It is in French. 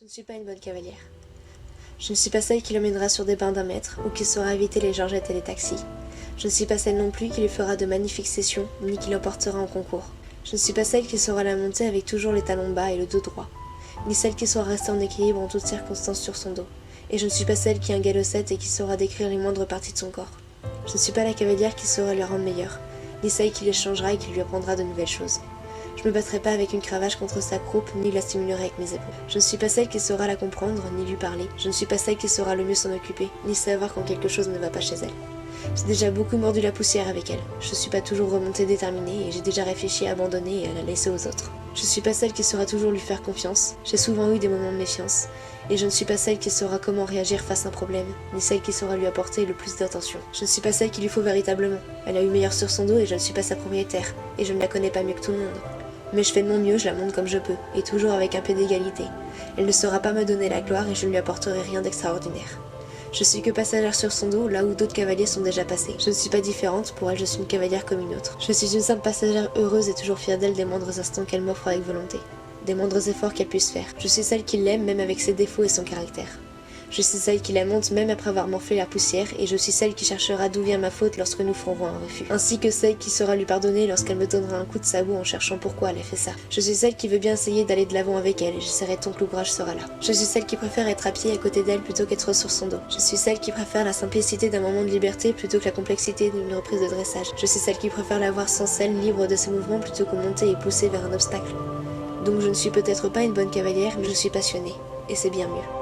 Je ne suis pas une bonne cavalière. Je ne suis pas celle qui l'emmènera sur des bains d'un mètre ou qui saura éviter les georgettes et les taxis. Je ne suis pas celle non plus qui lui fera de magnifiques sessions, ni qui l'emportera en concours. Je ne suis pas celle qui saura la monter avec toujours les talons bas et le dos droit, ni celle qui saura rester en équilibre en toutes circonstances sur son dos. Et je ne suis pas celle qui a un galop 7 et qui saura décrire les moindres parties de son corps. Je ne suis pas la cavalière qui saura le rendre meilleur, ni celle qui les changera et qui lui apprendra de nouvelles choses. Je me battrai pas avec une cravache contre sa croupe, ni la stimulerai avec mes épaules. Je ne suis pas celle qui saura la comprendre, ni lui parler. Je ne suis pas celle qui saura le mieux s'en occuper, ni savoir quand quelque chose ne va pas chez elle. J'ai déjà beaucoup mordu la poussière avec elle. Je suis pas toujours remontée déterminée et j'ai déjà réfléchi à abandonner et à la laisser aux autres. Je suis pas celle qui saura toujours lui faire confiance. J'ai souvent eu des moments de méfiance. Et je ne suis pas celle qui saura comment réagir face à un problème, ni celle qui saura lui apporter le plus d'attention. Je ne suis pas celle qu'il lui faut véritablement. Elle a eu meilleur sur son dos et je ne suis pas sa propriétaire. Et je ne la connais pas mieux que tout le monde. Mais je fais de mon mieux, je la monte comme je peux, et toujours avec un peu d'égalité. Elle ne saura pas me donner la gloire et je ne lui apporterai rien d'extraordinaire. Je suis que passagère sur son dos, là où d'autres cavaliers sont déjà passés. Je ne suis pas différente, pour elle je suis une cavalière comme une autre. Je suis une simple passagère heureuse et toujours fière d'elle des moindres instants qu'elle m'offre avec volonté. Des moindres efforts qu'elle puisse faire. Je suis celle qui l'aime même avec ses défauts et son caractère. Je suis celle qui la monte même après avoir morflé la poussière et je suis celle qui cherchera d'où vient ma faute lorsque nous ferons un refus. Ainsi que celle qui saura lui pardonner lorsqu'elle me donnera un coup de sabot en cherchant pourquoi elle a fait ça. Je suis celle qui veut bien essayer d'aller de l'avant avec elle et j'essaierai tant que l'ouvrage sera là. Je suis celle qui préfère être à pied à côté d'elle plutôt qu'être sur son dos. Je suis celle qui préfère la simplicité d'un moment de liberté plutôt que la complexité d'une reprise de dressage. Je suis celle qui préfère la voir sans selle, libre de ses mouvements plutôt que monter et pousser vers un obstacle. Donc je ne suis peut-être pas une bonne cavalière, mais je suis passionnée. Et c'est bien mieux.